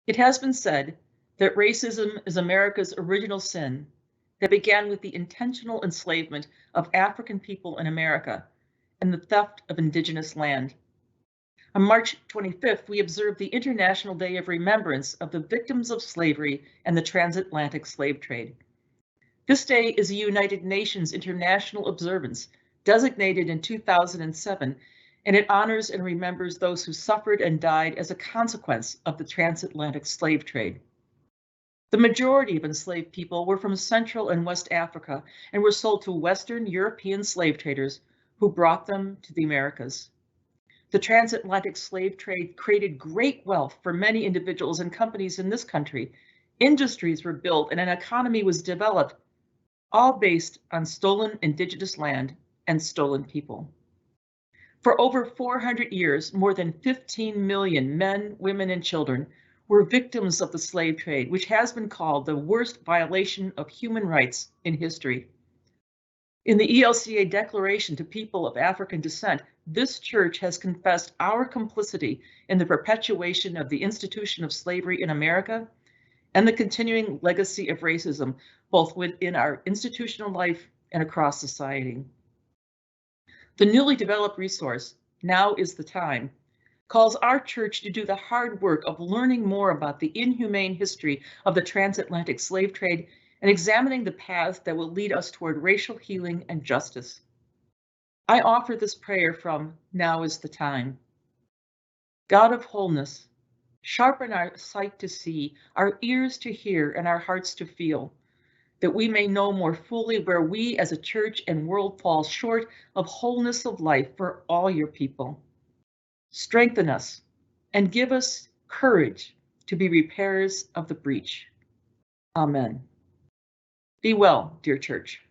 It has been said that racism is America's original sin that began with the intentional enslavement of African people in America and the theft of indigenous land. On March 25th, we observe the International Day of Remembrance of the victims of slavery and the transatlantic slave trade. This day is a United Nations international observance designated in 2007, and it honors and remembers those who suffered and died as a consequence of the transatlantic slave trade. The majority of enslaved people were from Central and West Africa and were sold to Western European slave traders who brought them to the Americas. The transatlantic slave trade created great wealth for many individuals and companies in this country. Industries were built and an economy was developed, all based on stolen indigenous land and stolen people. For over 400 years, more than 15 million men, women, and children were victims of the slave trade, which has been called the worst violation of human rights in history. In the ELCA Declaration to People of African Descent, this church has confessed our complicity in the perpetuation of the institution of slavery in America and the continuing legacy of racism, both within our institutional life and across society. The newly developed resource, Now is the Time, calls our church to do the hard work of learning more about the inhumane history of the transatlantic slave trade and examining the paths that will lead us toward racial healing and justice. I offer this prayer from Now is the Time. God of wholeness, sharpen our sight to see, our ears to hear, and our hearts to feel, that we may know more fully where we as a church and world fall short of wholeness of life for all your people. Strengthen us and give us courage to be repairers of the breach. Amen. Be well, dear church.